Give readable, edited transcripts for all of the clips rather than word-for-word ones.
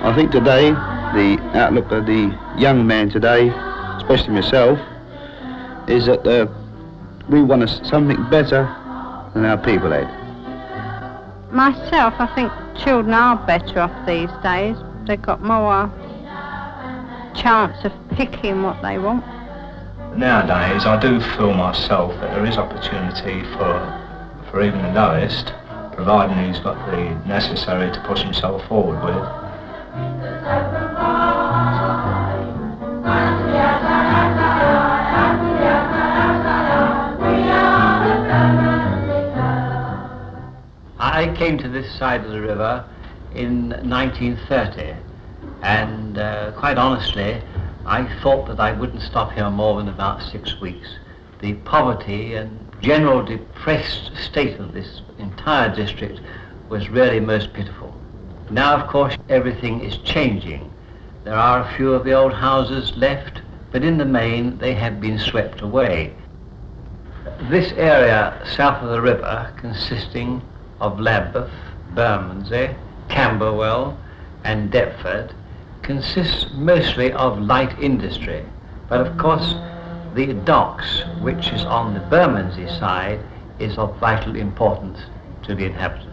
I think today, the outlook of the young man today, especially myself, is that we want something better than our people had. Myself, I think children are better off these days. They've got more chance of picking what they want. Nowadays, I do feel myself that there is opportunity for even the lowest, providing he's got the necessary to push himself forward with. I came to this side of the river in 1930, and quite honestly, I thought that I wouldn't stop here more than about 6 weeks. The poverty and general depressed state of this entire district was really most pitiful. Now, of course, everything is changing. There are a few of the old houses left, but in the main, they have been swept away. This area south of the river, consisting of Lambeth, Bermondsey, Camberwell and Deptford, consists mostly of light industry, but of course the docks, which is on the Bermondsey side, is of vital importance to the inhabitants.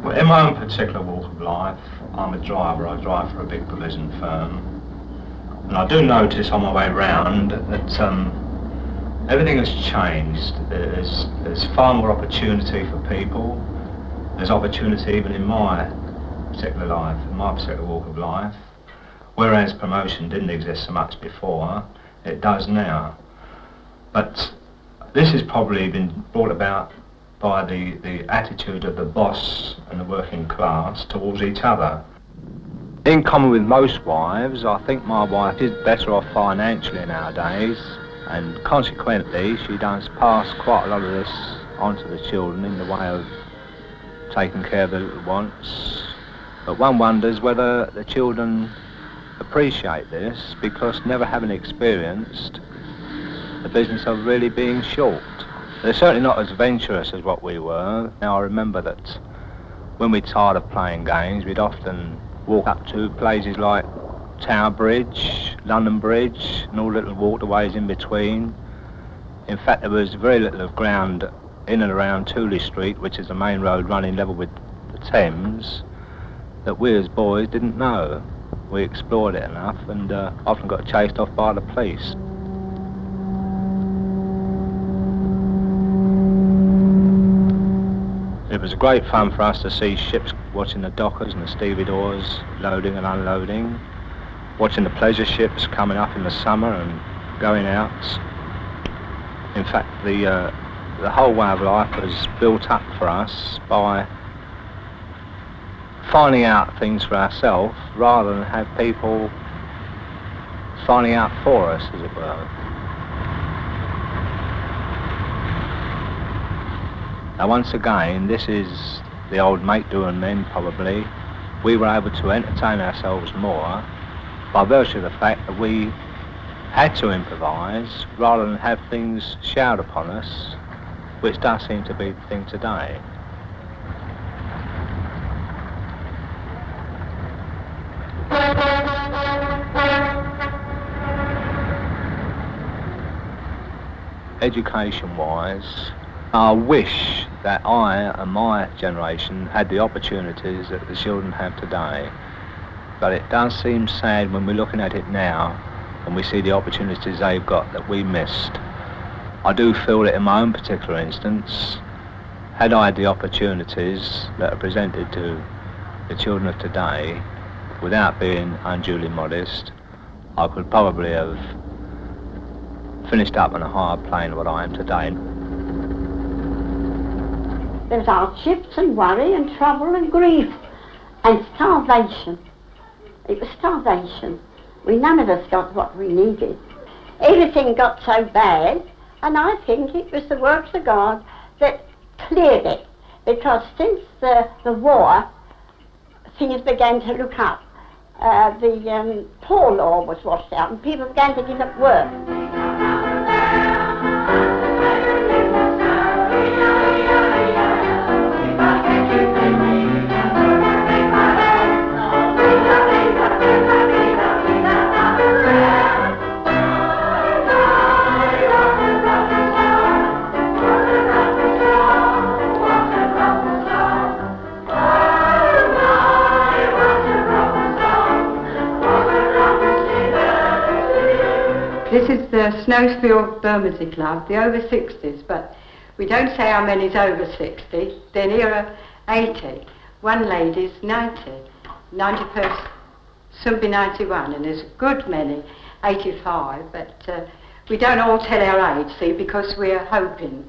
Well, in my own particular walk of life, I'm a driver. I drive for a big provision firm. And I do notice on my way round that everything has changed. There's far more opportunity for people. There's opportunity even in my particular life, in my particular walk of life. Whereas promotion didn't exist so much before, it does now. But this has probably been brought about by the attitude of the boss and the working class towards each other. In common with most wives, I think my wife is better off financially nowadays, and consequently she does pass quite a lot of this on to the children in the way of taking care of the little wants. But one wonders whether the children appreciate this, because never having experienced the business of really being short. They're certainly not as adventurous as what we were. Now I remember that when we tired of playing games, we'd often walk up to places like Tower Bridge, London Bridge, and all little waterways in between. In fact, there was very little of ground in and around Tooley Street, which is the main road running level with the Thames, that we as boys didn't know. We explored it enough and often got chased off by the police. It was great fun for us to see ships watching the dockers and the stevedores loading and unloading, watching the pleasure ships coming up in the summer and going out. In fact, the whole way of life was built up for us by finding out things for ourselves rather than have people finding out for us, as it were. Now once again, this is the old mate doing men probably. We were able to entertain ourselves more by virtue of the fact that we had to improvise rather than have things showered upon us, which does seem to be the thing today. Education-wise, I wish that I and my generation had the opportunities that the children have today. But it does seem sad when we're looking at it now and we see the opportunities they've got that we missed. I do feel that in my own particular instance, had I had the opportunities that are presented to the children of today, without being unduly modest, I could probably have finished up on a higher plane than what I am today. There was hardships and worry and trouble and grief and starvation. It was starvation. None of us got what we needed. Everything got so bad, and I think it was the works of God that cleared it, because since the war, things began to look up. the poor law was washed out and people began to give up work. This is the Snowfield Bermondsey Club, the over 60s, but we don't say how many's over 60. They're nearer 80. One lady's 90. 91st, soon be 91, and there's a good many 85, but we don't all tell our age, see, because we're hoping.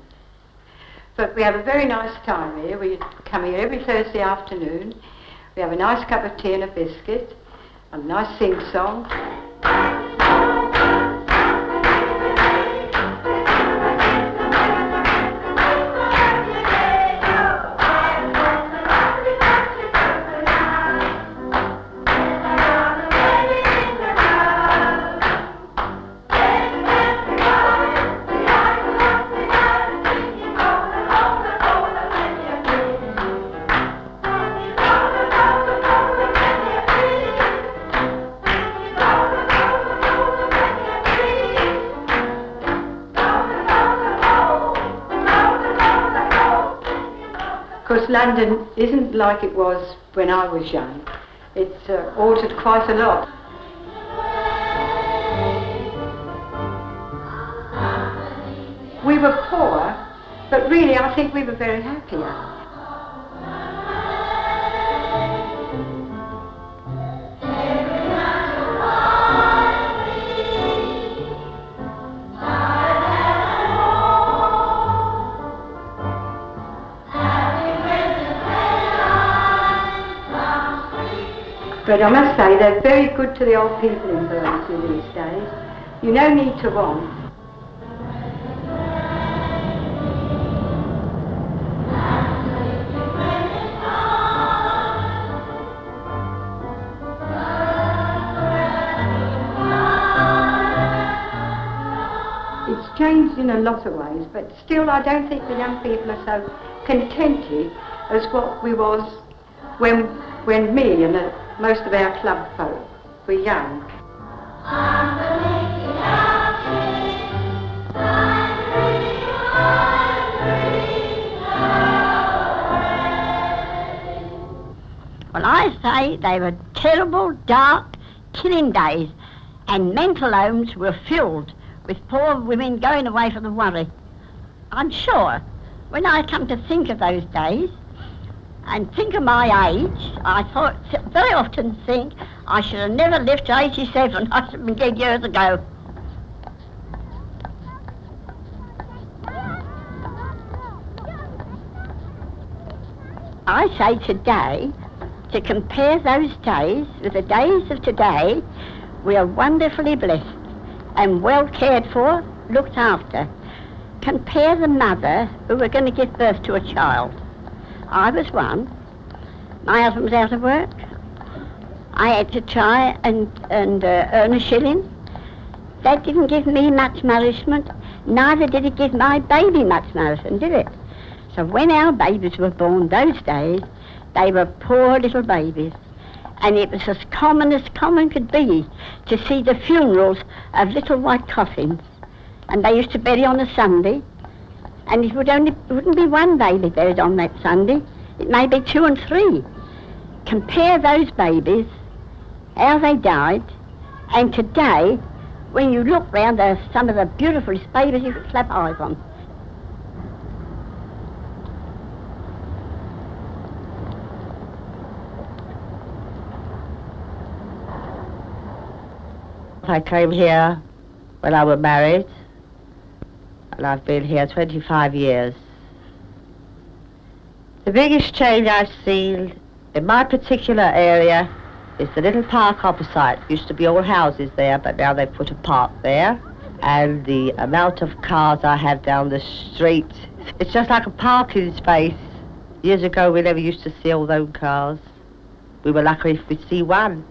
But we have a very nice time here. We come here every Thursday afternoon. We have a nice cup of tea and a biscuit, and a nice sing-song. Because London isn't like it was when I was young. It's altered quite a lot. We were poor, but really I think we were very happier. But I must say, they're very good to the old people in Bermondsey these days. You no need to want. It's changed in a lot of ways, but still I don't think the young people are so contented as what we was when me and most of our club folk were young. Well, I say they were terrible, dark, killing days, and mental homes were filled with poor women going away for the worry. I'm sure, when I come to think of those days, and think of my age, I very often think I should have never lived to 87. I should have been dead years ago. I say today, to compare those days with the days of today, we are wonderfully blessed and well cared for, looked after. Compare the mother who were going to give birth to a child. I was one. My husband was out of work. I had to try and earn a shilling. That didn't give me much nourishment. Neither did it give my baby much nourishment, did it? So when our babies were born those days, they were poor little babies. And it was as common could be to see the funerals of little white coffins. And they used to bury on a Sunday. And it wouldn't be one baby buried on that Sunday. It may be 2 and 3. Compare those babies, how they died, and today, when you look round, there's some of the beautifulest babies you could clap eyes on. I came here when I was married, and I've been here 25 years. The biggest change I've seen in my particular area is the little park opposite. Used to be all houses there, but now they've put a park there. And the amount of cars I have down the street, it's just like a parking space. Years ago, we never used to see all those cars. We were lucky if we'd see one.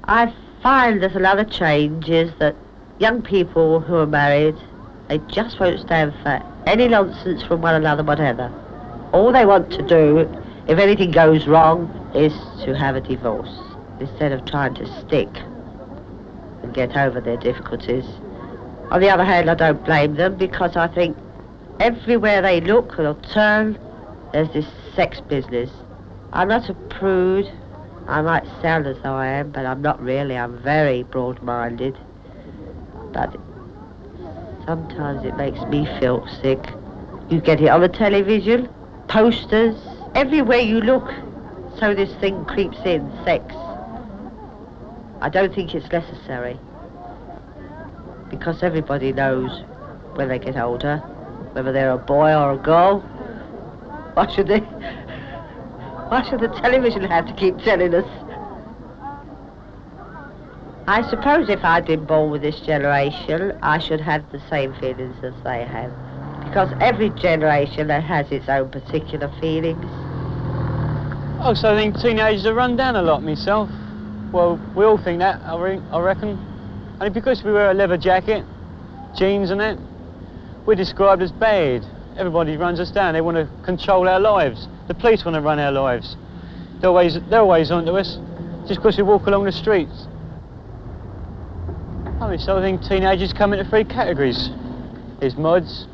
I find that another change is that young people who are married, they just won't stand for any nonsense from one another whatever. All they want to do, if anything goes wrong, is to have a divorce, instead of trying to stick and get over their difficulties. On the other hand, I don't blame them, because I think everywhere they look or turn, there's this sex business. I'm not a prude. I might sound as though I am, but I'm not really. I'm very broad-minded. But sometimes it makes me feel sick. You get it on the television, posters, everywhere you look, so this thing creeps in, sex. I don't think it's necessary, because everybody knows when they get older, whether they're a boy or a girl. Why should the television have to keep telling us? I suppose if I'd been born with this generation, I should have the same feelings as they have, because every generation has its own particular feelings. Oh, so I think teenagers are run down a lot myself. Well, we all think that, I reckon. And because we wear a leather jacket, jeans and that, we're described as bad. Everybody runs us down. They want to control our lives. The police want to run our lives. They're always onto us, just because we walk along the streets. I mean, so I think teenagers come into three categories. There's mods,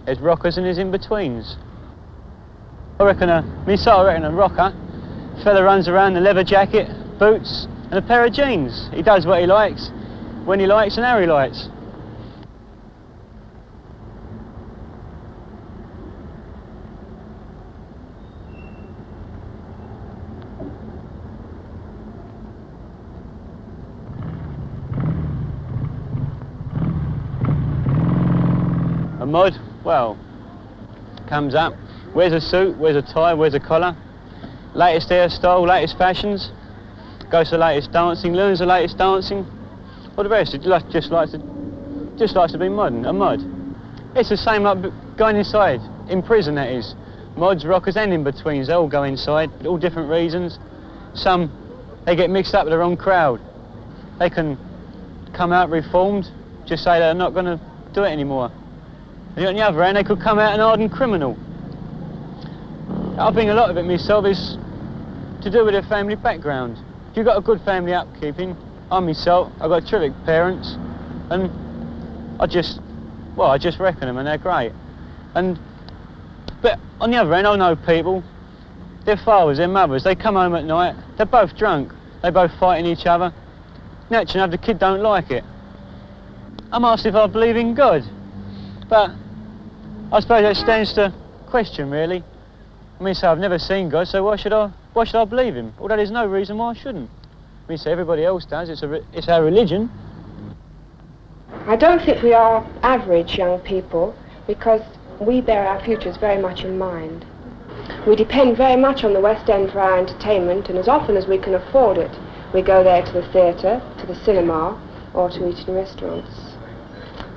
there's rockers, and there's in-betweens. I reckon a rocker, fella runs around in a leather jacket, boots, and a pair of jeans. He does what he likes, when he likes, and how he likes. A mod, well, comes up, wears a suit, wears a tie, wears a collar, latest hairstyle, latest fashions, goes to the latest dancing, learns the latest dancing. All the rest, it just likes to be modern, a mod. It's the same like going inside, in prison that is. Mods, rockers and in-betweens, they all go inside, for all different reasons. Some, they get mixed up with the wrong crowd. They can come out reformed, just say they're not going to do it anymore. And on the other hand, they could come out an hardened criminal. I think a lot of it myself is to do with their family background. If you've got a good family upkeeping, I'm myself, I've got terrific parents, and I just reckon them and they're great. But on the other hand, I know people, their fathers, their mothers, they come home at night, they're both drunk, they both fighting each other. Naturally enough, the kid don't like it. I'm asked if I believe in God, but I suppose that stands to question, really. I mean, so I've never seen God, so why should I believe him? Although there's no reason why I shouldn't. I mean, so everybody else does, it's our religion. I don't think we are average young people, because we bear our futures very much in mind. We depend very much on the West End for our entertainment, and as often as we can afford it, we go there to the theatre, to the cinema, or to eat in restaurants.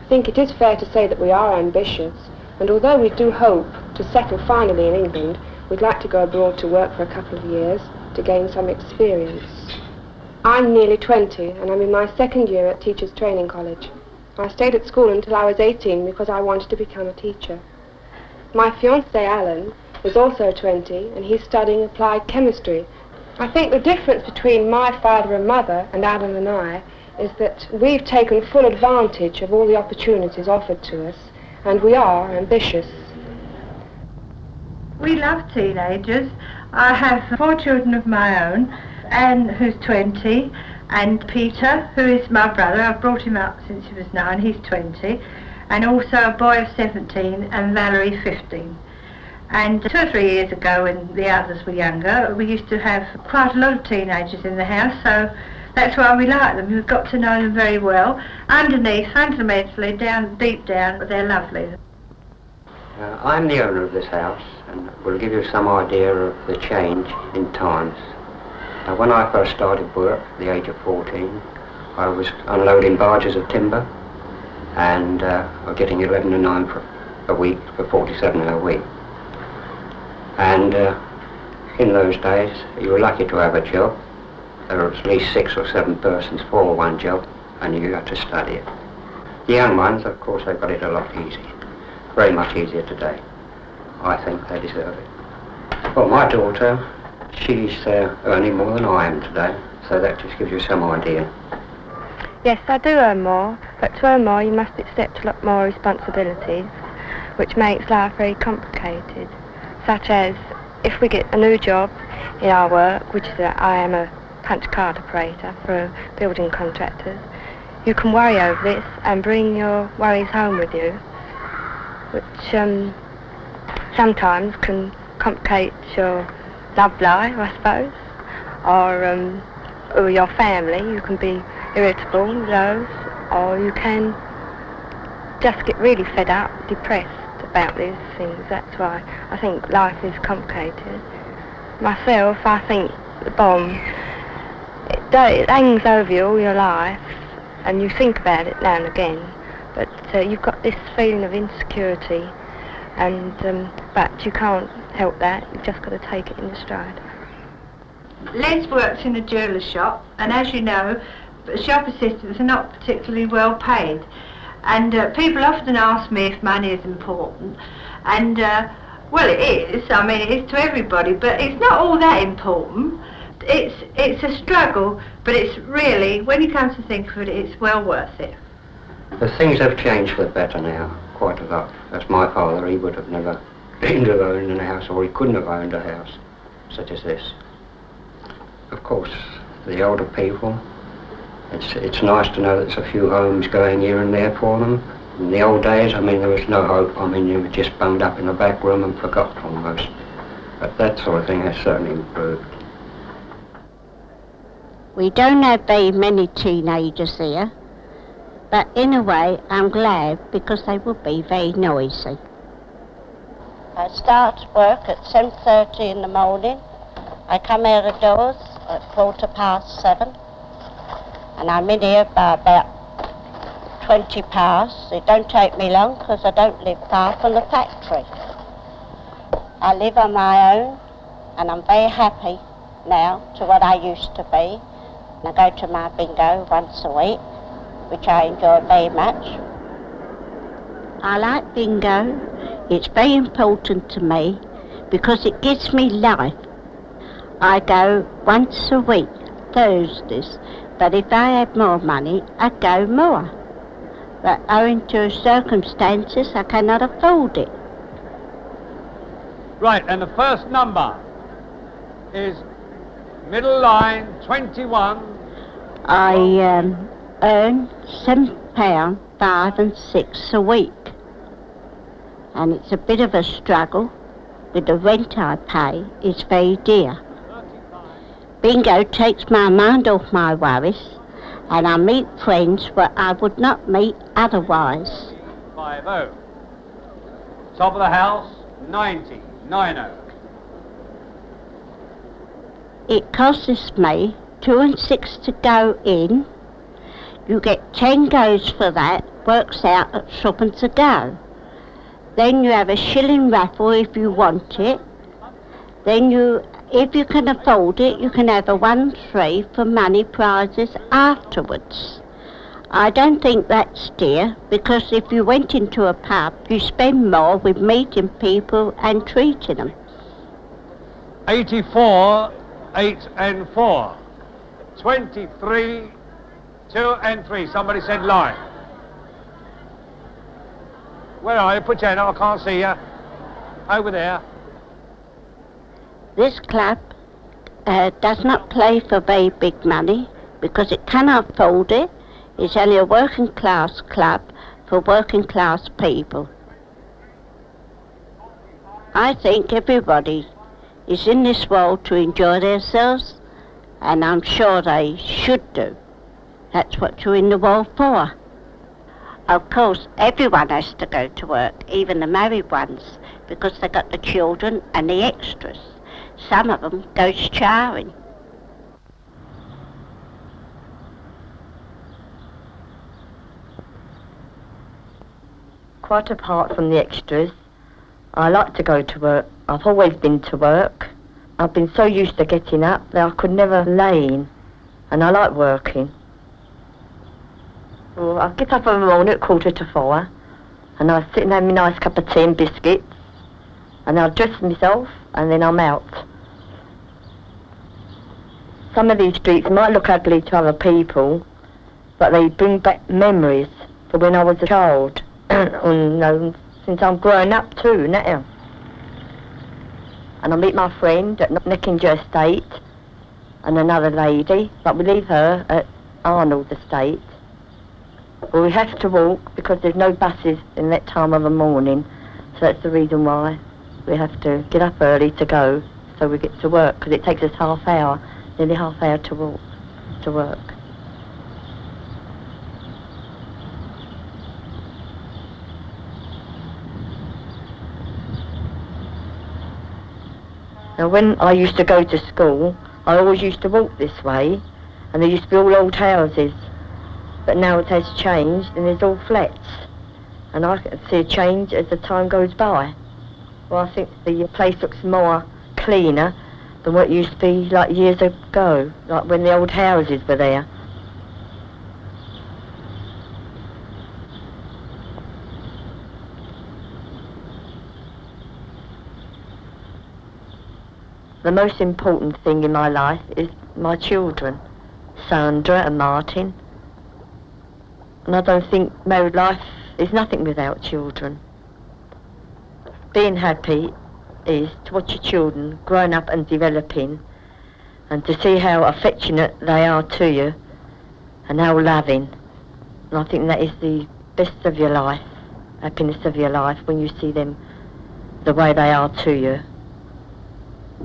I think it is fair to say that we are ambitious, and although we do hope to settle finally in England, we'd like to go abroad to work for a couple of years to gain some experience. I'm nearly 20, and I'm in my second year at Teachers Training College. I stayed at school until I was 18 because I wanted to become a teacher. My fiancé, Alan, is also 20, and he's studying applied chemistry. I think the difference between my father and mother and Alan and I is that we've taken full advantage of all the opportunities offered to us, and we are ambitious. We love teenagers. I have 4 children of my own, Anne, who's 20, and Peter, who is my brother. I've brought him up since he was 9, he's 20, and also a boy of 17 and Valerie 15. And 2 or 3 years ago, when the others were younger, we used to have quite a lot of teenagers in the house, so that's why we like them. We've got to know them very well. Underneath, fundamentally, deep down, they're lovely. I'm the owner of this house, and will give you some idea of the change in times. When I first started work, at the age of 14, I was unloading barges of timber, and getting 11 to 9 a week for 47 a week. And in those days, you were lucky to have a job, there were at least 6 or 7 persons for one job, and you had to study it. The young ones, of course, they've got it a lot easier. Very much easier today. I think they deserve it. Well, my daughter, she's earning more than I am today, so that just gives you some idea. Yes, I do earn more, but to earn more you must accept a lot more responsibilities, which makes life very complicated, such as if we get a new job in our work, which is I am a punch card operator for building contractors, you can worry over this and bring your worries home with you, which sometimes can complicate your love life, I suppose, or your family. You can be irritable, low, or you can just get really fed up, depressed about these things. That's why I think life is complicated. Myself, I think the bomb, it hangs over you all your life, and you think about it now and again, but you've got this feeling of insecurity, and but you can't help that. You've just got to take it in your stride. Les works in a jeweller's shop, and as you know, shop assistants are not particularly well paid, and people often ask me if money is important, and well, it is. I mean, it is to everybody, but it's not all that important. It's a struggle, but it's really, when you come to think of it, it's well worth it. The things have changed for the better now, quite a lot. As my father, he would have never dreamed of owning a house, or he couldn't have owned a house such as this. Of course, the older people, it's nice to know that there's a few homes going here and there for them. In the old days, I mean, there was no hope. I mean, you were just bunged up in the back room and forgot almost. But that sort of thing has certainly improved. We don't have very many teenagers here, but in a way I'm glad because they would be very noisy. I start work at 7:30 in the morning. I come out of doors at 7:15, and I'm in here by about 20 past. It don't take me long because I don't live far from the factory. I live on my own, and I'm very happy now to what I used to be. And I go to my bingo once a week, which I enjoy very much. I like bingo. It's very important to me because it gives me life. I go once a week, Thursdays, but if I had more money, I'd go more. But owing to circumstances, I cannot afford it. Right, and the first number is middle line 21. I earn £7, 5 and 6 a week. And it's a bit of a struggle. With the rent I pay, it's very dear. Bingo takes my mind off my worries, and I meet friends where I would not meet otherwise. 50. Top of the house, 90. 90. It costs me 2 and 6 to go in. You get 10 goes for that, works out at 3 a go. Then you have a shilling raffle if you want it. Then if you can afford it, you can have a 1-3 for money prizes afterwards. I don't think that's dear, because if you went into a pub, you spend more with meeting people and treating them. 84, 8 and 4. 23, 2 and 3. Somebody said line. Where are you? Put your hand up, I can't see you. Over there. This club does not play for very big money because it cannot afford it. It's only a working class club for working class people. I think everybody is in this world to enjoy themselves, and I'm sure they should do. That's what you're in the world for. Of course, everyone has to go to work, even the married ones, because they've got the children and the extras. Some of them go charing. Quite apart from the extras, I like to go to work. I've always been to work. I've been so used to getting up that I could never lay in. and I like working. Well, I get up in the morning at 4:45, and I sit and have my nice cup of tea and biscuits, and I'll dress myself, and then I'm out. Some of these streets might look ugly to other people, but they bring back memories for when I was a child, and since I'm growing up too now. And I meet my friend at Neckinger Estate, and another lady, but we leave her at Arnold Estate. Well, we have to walk because there's no buses in that time of the morning, so that's the reason why we have to get up early to go, so we get to work, because it takes us nearly half hour to walk to work. Now, when I used to go to school, I always used to walk this way, and there used to be all old houses. But now it has changed, and there's all flats. And I can see a change as the time goes by. Well, I think the place looks more cleaner than what it used to be like years ago, like when the old houses were there. The most important thing in my life is my children, Sandra and Martin. And I don't think married life is nothing without children. Being happy is to watch your children growing up and developing, and to see how affectionate they are to you and how loving. And I think that is the best of your life, happiness of your life, when you see them the way they are to you.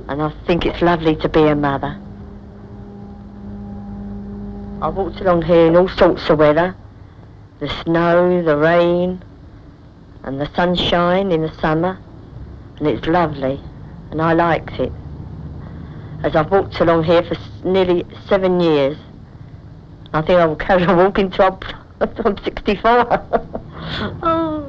And I think it's lovely to be a mother. I've walked along here in all sorts of weather. The snow, the rain, and the sunshine in the summer. And it's lovely, and I liked it. As I've walked along here for nearly 7 years. I think I will carry on walking till I'm 64. Oh.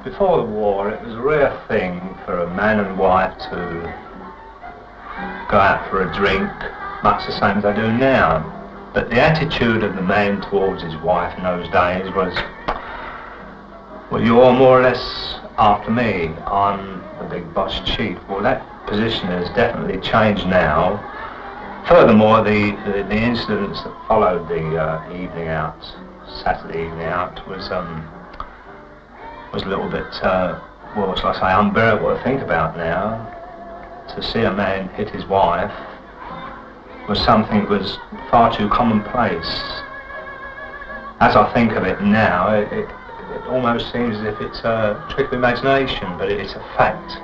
Before the war, it was a rare thing for a man and wife to go out for a drink, much the same as they do now. But the attitude of the man towards his wife in those days was, well, you're more or less after me, I'm the big boss chief. Well, that position has definitely changed now. Furthermore, the incidents that followed the evening out, Saturday evening out, was a little bit, well, shall I say, unbearable to think about now. To see a man hit his wife was something that was far too commonplace. As I think of it now, it almost seems as if it's a trick of imagination, but it's a fact.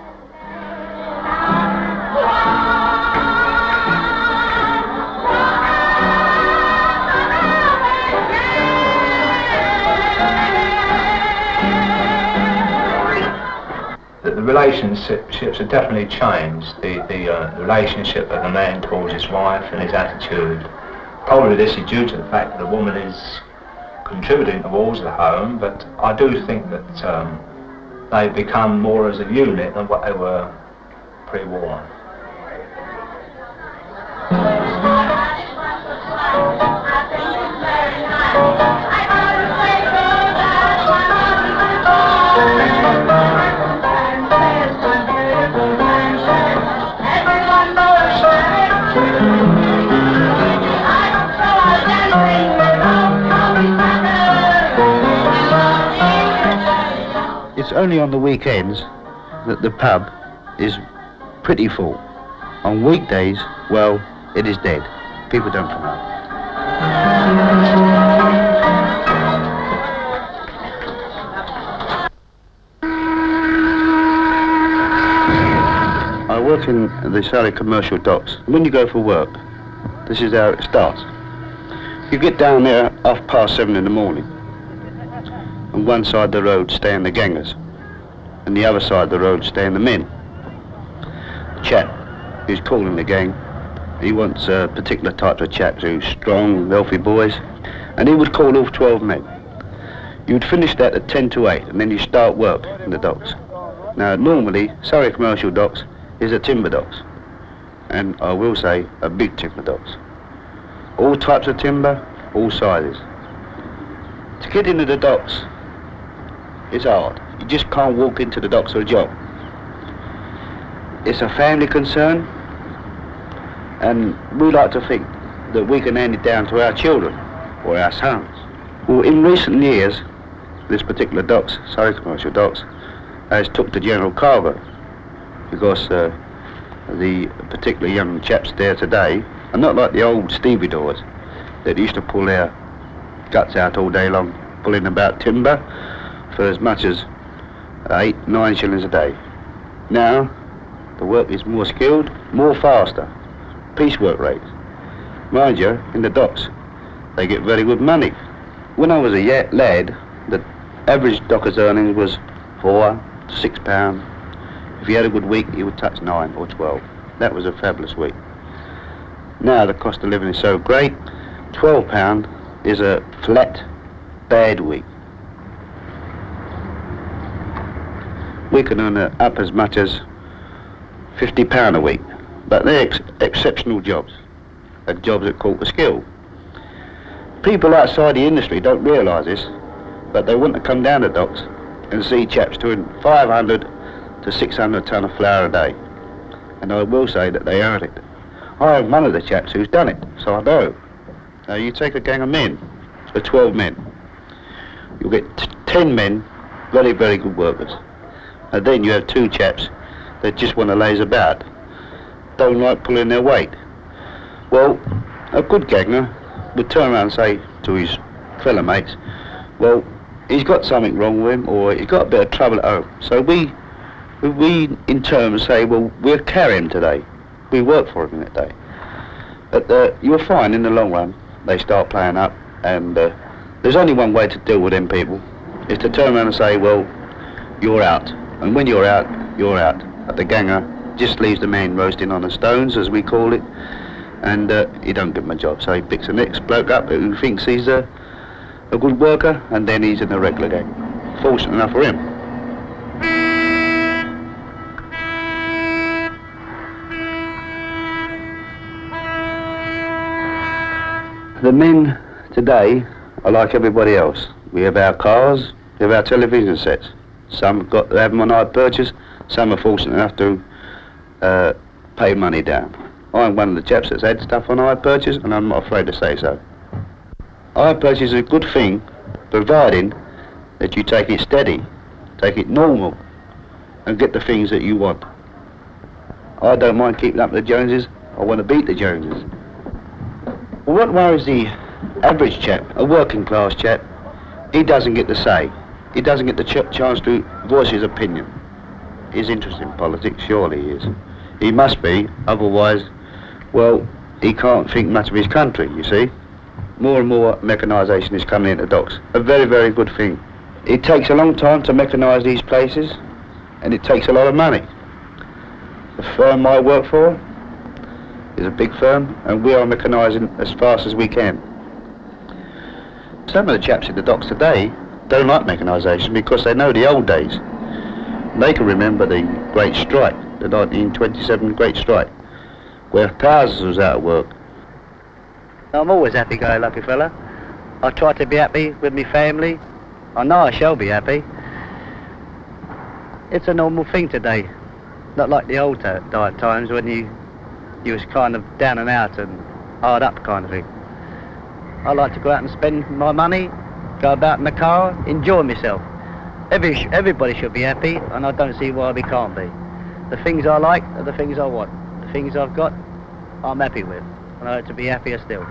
The relationships have definitely changed. The relationship of the man towards his wife and his attitude. Probably this is due to the fact that the woman is contributing towards the home, but I do think that they've become more as a unit than what they were pre-war. It's only on the weekends that the pub is pretty full. On weekdays, well, it is dead. People don't come out. I work in the Surrey commercial docks. When you go for work, this is how it starts. You get down there 7:30 in the morning. On one side of the road stand the gangers, and the other side of the road stand the men. The chap who's calling the gang, he wants a particular type of chaps who's strong, wealthy boys, and he would call all 12 men. You would finish that at 10 to 8, and then you start work in the docks. Now, normally, Surrey Commercial Docks is a timber docks, and I will say a big timber docks. All types of timber, all sizes. To get into the docks, it's hard. You just can't walk into the docks for a job. It's a family concern, and we like to think that we can hand it down to our children or our sons. Well, in recent years, this particular docks, Surrey Commercial Docks, has took to general cargo, because the particular young chaps there today are not like the old stevedores that used to pull their guts out all day long, pulling about timber for as much as 8-9 shillings a day. Now, the work is more skilled, more faster, piecework rates. Mind you, in the docks, they get very good money. When I was a lad, the average docker's earnings was £4 to £6. If you had a good week, you would touch 9 or 12. That was a fabulous week. Now the cost of living is so great, £12 is a flat, bad week. We can earn up as much as £50 a week, but they're exceptional jobs, jobs that call for skill. People outside the industry don't realise this, but they want to come down the docks and see chaps doing 500 to 600 tonne of flour a day. And I will say that they earn it. I am one of the chaps who's done it, so I know. Now you take a gang of men, 12 men, you'll get 10 men, very, very good workers. And then you have 2 chaps that just want to laze about, don't like pulling their weight. Well, a good ganger would turn around and say to his fellow mates, well, he's got something wrong with him, or he's got a bit of trouble at home. So we in turn say, well, we'll carry him today. We work for him that day. But you'll find in the long run, they start playing up, and there's only one way to deal with them people, is to turn around and say, well, you're out. And when you're out, you're out. But the ganger just leaves the man roasting on the stones, as we call it, and he don't give him a job. So he picks the next bloke up who thinks he's a good worker, and then he's in the regular gang. Fortunate enough for him. The men today are like everybody else. We have our cars, we have our television sets. Some have them on hire purchase, some are fortunate enough to pay money down. I'm one of the chaps that's had stuff on hire purchase, and I'm not afraid to say so. Hire purchase is a good thing, providing that you take it steady, take it normal, and get the things that you want. I don't mind keeping up with the Joneses, I want to beat the Joneses. Well, what worries the average chap, a working class chap, he doesn't get to say. He doesn't get the chance to voice his opinion. He's interested in politics, surely he is. He must be, otherwise, well, he can't think much of his country, you see. More and more mechanisation is coming into docks. A very, very good thing. It takes a long time to mechanise these places, and it takes a lot of money. The firm I work for is a big firm, and we are mechanising as fast as we can. Some of the chaps in the docks today don't like mechanisation because they know the old days. They can remember the Great Strike, the 1927 Great Strike, where thousands was out of work. I'm always happy-go-lucky fella. I try to be happy with my family. I know I shall be happy. It's a normal thing today, not like the old times when you was kind of down and out and hard up kind of thing. I like to go out and spend my money, go about in the car, enjoy myself. Everybody should be happy, and I don't see why we can't be. The things I like are the things I want. The things I've got, I'm happy with, and I like to be happier still.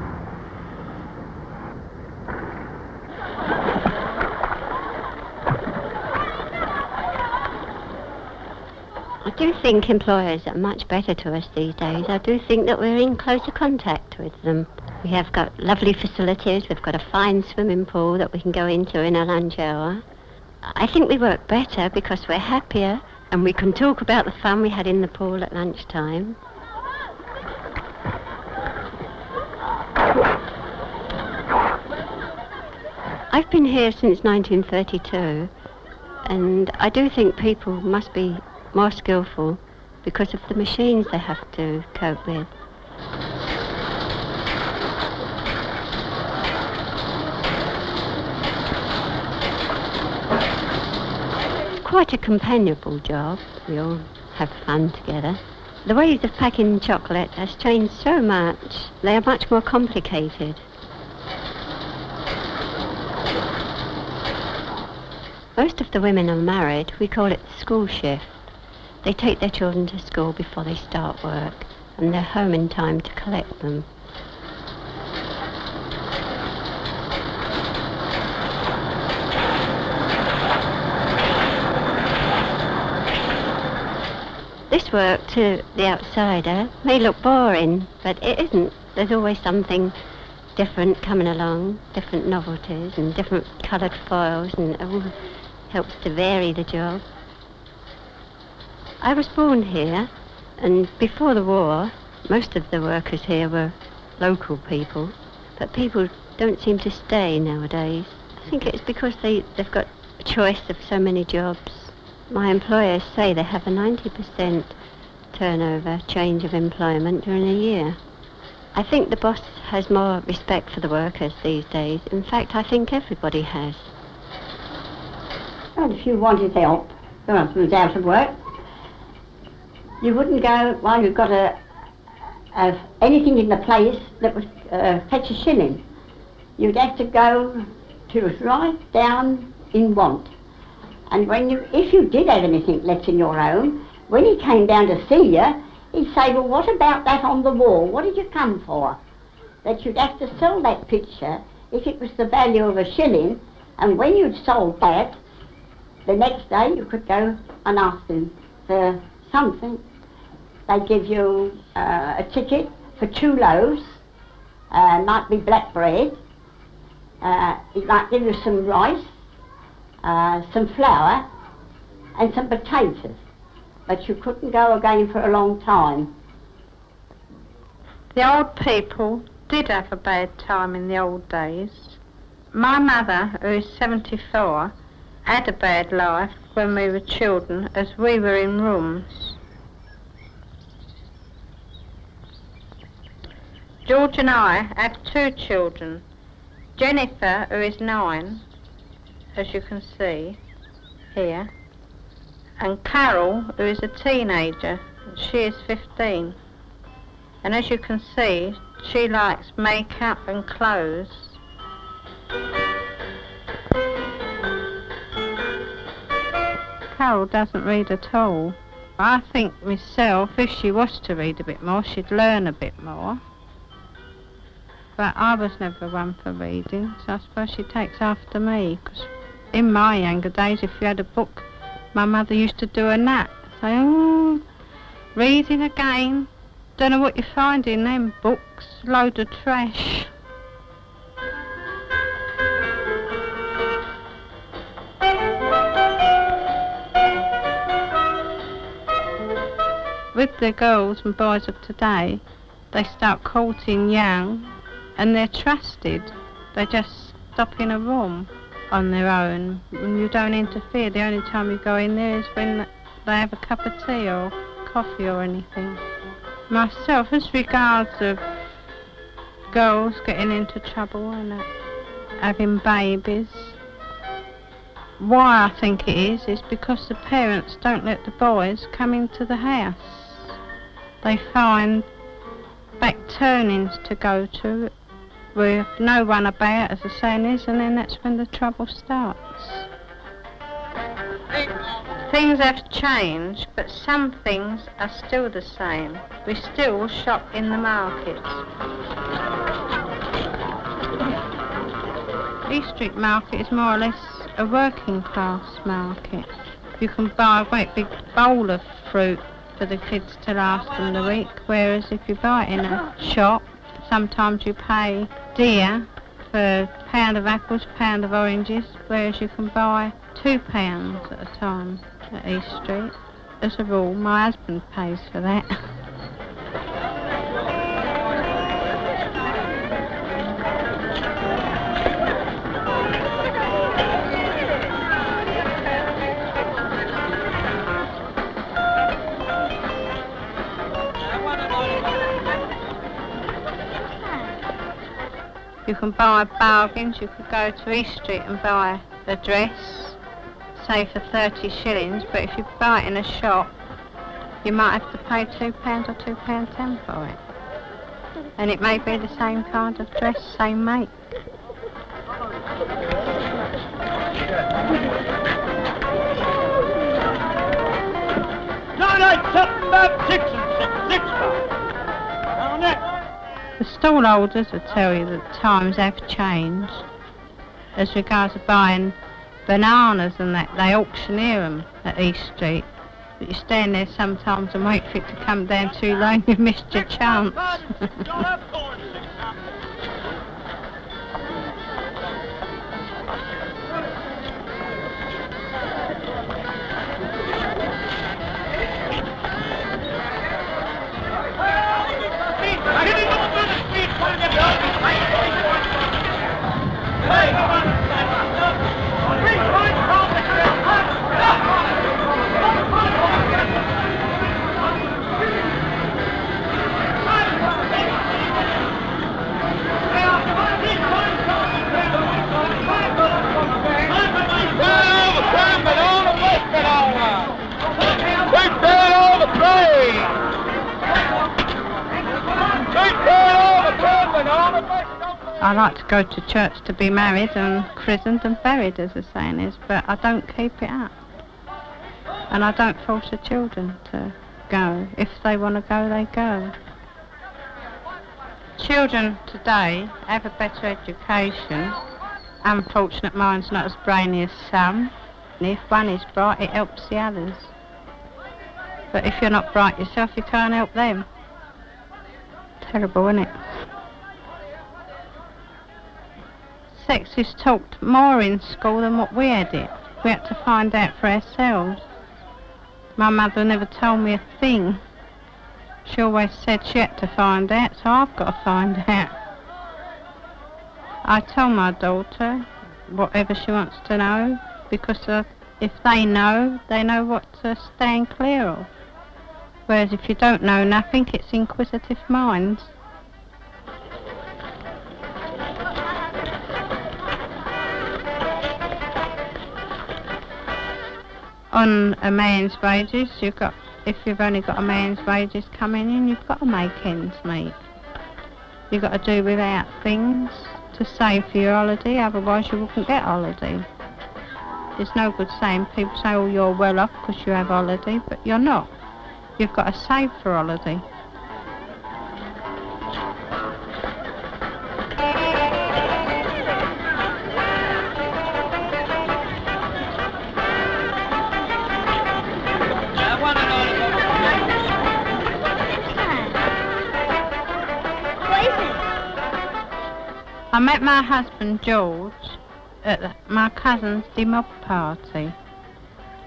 I do think employers are much better to us these days. I do think that we're in closer contact with them. We have got lovely facilities. We've got a fine swimming pool that we can go into in a lunch hour. I think we work better because we're happier and we can talk about the fun we had in the pool at lunchtime. I've been here since 1932, and I do think people must be more skillful because of the machines they have to cope with. Quite a companionable job. We all have fun together. The ways of packing chocolate has changed so much. They are much more complicated. Most of the women are married. We call it the school shift. They take their children to school before they start work, and they're home in time to collect them. This work, to the outsider, may look boring, but it isn't. There's always something different coming along, different novelties and different coloured foils, and it all helps to vary the job. I was born here, and before the war, most of the workers here were local people, but people don't seem to stay nowadays. I think it's because they've got a choice of so many jobs. My employers say they have a 90% turnover change of employment during a year. I think the boss has more respect for the workers these days. In fact, I think everybody has. And if you wanted help, your husband was out of work, you wouldn't go while you've got anything in the place that would fetch a shilling. You'd have to go to right down in want. And if you did have anything left in your home, when he came down to see you, he'd say, well, what about that on the wall? What did you come for? That you'd have to sell that picture if it was the value of a shilling, and when you'd sold that, the next day you could go and ask them for something. They'd give you a ticket for 2 loaves, might be black bread, he might give you some rice, some flour and some potatoes, but you couldn't go again for a long time. The old people did have a bad time in the old days. My mother, who is 74, had a bad life when we were children, as we were in rooms. George and I have 2 children. Jennifer, who is 9, as you can see here, and Carol, who is a teenager, she is 15. And as you can see, she likes makeup and clothes. Carol doesn't read at all. I think myself, if she was to read a bit more, she'd learn a bit more. But I was never one for reading, so I suppose she takes after me, because in my younger days, if you had a book, my mother used to do a nap. Say, oh, reading again. Don't know what you find in them books. Load of trash. With the girls and boys of today, they start courting young, and they're trusted. They just stop in a room on their own, and you don't interfere. The only time you go in there is when they have a cup of tea or coffee or anything. Myself, as regards of girls getting into trouble and having babies, why I think it is because the parents don't let the boys come into the house. They find back turnings to go to with no one about, as the saying is, and then that's when the trouble starts. Things have changed, but some things are still the same. We still shop in the markets. East Street Market is more or less a working class market. You can buy a great big bowl of fruit for the kids to last them the week, whereas if you buy it in a shop, sometimes you pay dear for a pound of apples, a pound of oranges, whereas you can buy £2 at a time at East Street. As a rule, my husband pays for that. You can buy bargains. You could go to East Street and buy a dress, say for 30 shillings, but if you buy it in a shop, you might have to pay £2 or £2.10 for it. And it may be the same kind of dress, same make. No, no, something about 6 and 6, 6 pounds. Now, next. The stallholders will tell you that times have changed. As regards to buying bananas and that, they auctioneer them at East Street. But you stand there sometimes and wait for it to come down too low and you've missed your chance. I like to go to church to be married and christened and buried, as the saying is, but I don't keep it up. And I don't force the children to go. If they want to go, they go. Children today have a better education. Unfortunate mine's not as brainy as some. And if one is bright, it helps the others. But if you're not bright yourself, you can't help them. Terrible, isn't it? Sex is taught more in school than what we had it. We had to find out for ourselves. My mother never told me a thing. She always said she had to find out, so I've got to find out. I tell my daughter whatever she wants to know, because if they know what to stand clear of. Whereas if you don't know nothing, it's inquisitive minds. On a man's wages, if you've only got a man's wages coming in, you've got to make ends meet. You've got to do without things to save for your holiday, otherwise you wouldn't get holiday. There's no good saying, people say, oh, you're well off because you have holiday, but you're not. You've got to save for holiday. I met my husband George at my cousin's demob party.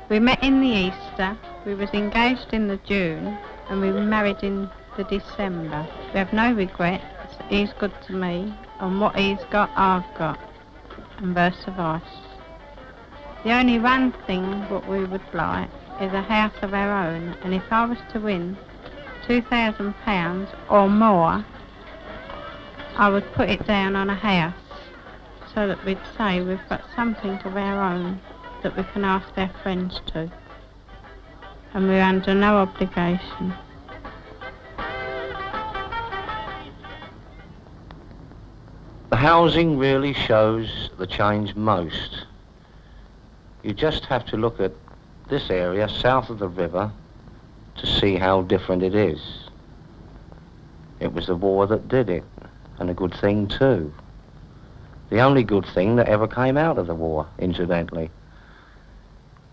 We met in the Easter, we was engaged in the June, and we were married in the December. We have no regrets. He's good to me, and what he's got, I've got, and vice versa. The only one thing what we would like is a house of our own, and if I was to win £2,000 or more, I would put it down on a house so that we'd say we've got something of our own that we can ask our friends to. And we're under no obligation. The housing really shows the change most. You just have to look at this area south of the river to see how different it is. It was the war that did it. And a good thing too. The only good thing that ever came out of the war, incidentally.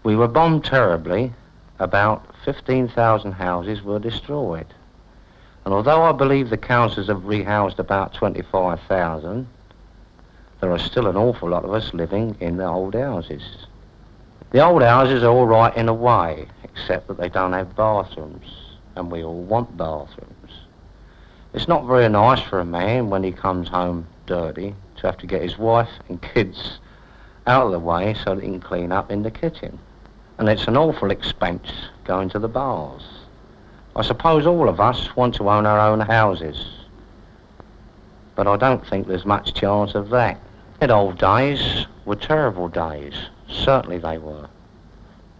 We were bombed terribly. About 15,000 houses were destroyed. And although I believe the councils have rehoused about 25,000, there are still an awful lot of us living in the old houses. The old houses are all right in a way, except that they don't have bathrooms, and we all want bathrooms. It's not very nice for a man when he comes home dirty to have to get his wife and kids out of the way so that he can clean up in the kitchen. And it's an awful expense going to the bars. I suppose all of us want to own our own houses, but I don't think there's much chance of that. The old days were terrible days, certainly they were.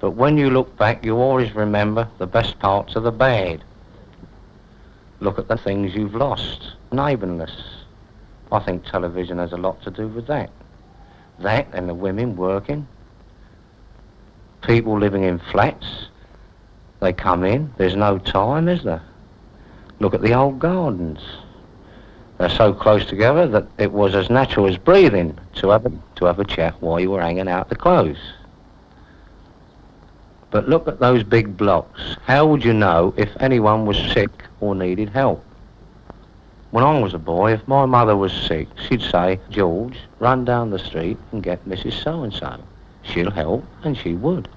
But when you look back, you always remember the best parts of the bad. Look at the things you've lost. Neighbourliness. I think television has a lot to do with that. That and the women working. People living in flats. They come in, there's no time, is there? Look at the old gardens. They're so close together that it was as natural as breathing to have a chat while you were hanging out the clothes. But look at those big blocks. How would you know if anyone was sick or needed help? When I was a boy, if my mother was sick, she'd say, "George, run down the street and get Mrs. So-and-so. She'll help," and she would.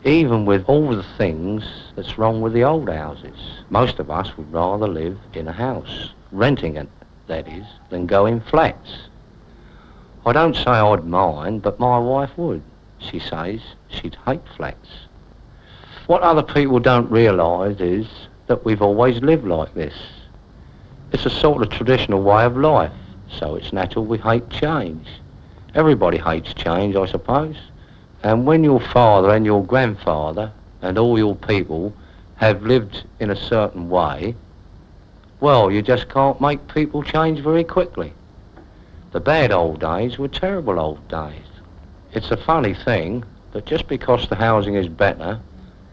Even with all the things that's wrong with the old houses, most of us would rather live in a house, renting it, that is, than go in flats. I don't say I'd mind, but my wife would. She says she'd hate flats. What other people don't realise is that we've always lived like this. It's a sort of traditional way of life, so it's natural we hate change. Everybody hates change, I suppose. And when your father and your grandfather and all your people have lived in a certain way, well, you just can't make people change very quickly. The bad old days were terrible old days. It's a funny thing that just because the housing is better,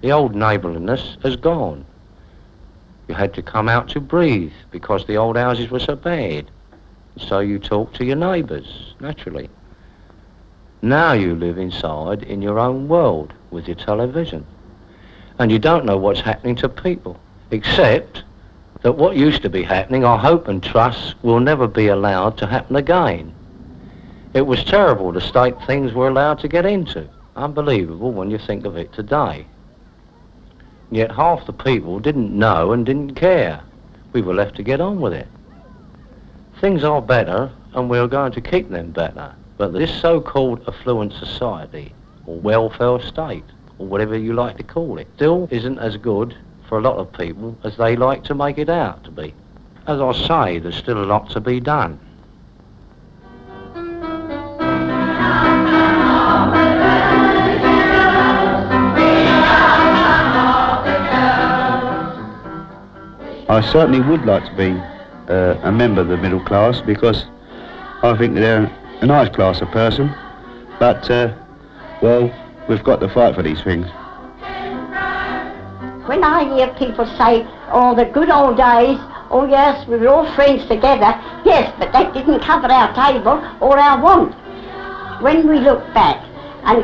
the old neighbourliness has gone. You had to come out to breathe because the old houses were so bad. So you talk to your neighbours, naturally. Now you live inside in your own world with your television. And you don't know what's happening to people, except that what used to be happening, I hope and trust, will never be allowed to happen again. It was terrible the state things were allowed to get into. Unbelievable when you think of it today. Yet half the people didn't know and didn't care. We were left to get on with it. Things are better, and we're going to keep them better. But this so-called affluent society, or welfare state, or whatever you like to call it, still isn't as good for a lot of people as they like to make it out to be. As I say, there's still a lot to be done. I certainly would like to be a member of the middle class, because I think they're a nice class of person, but, well, we've got to fight for these things. When I hear people say, "Oh, the good old days," oh yes, we were all friends together, yes, but that didn't cover our table or our want. When we look back and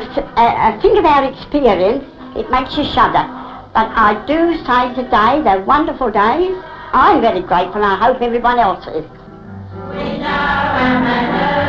think of our experience, it makes you shudder. But I do say today, they're wonderful days. I'm very grateful, and I hope everyone else is. We know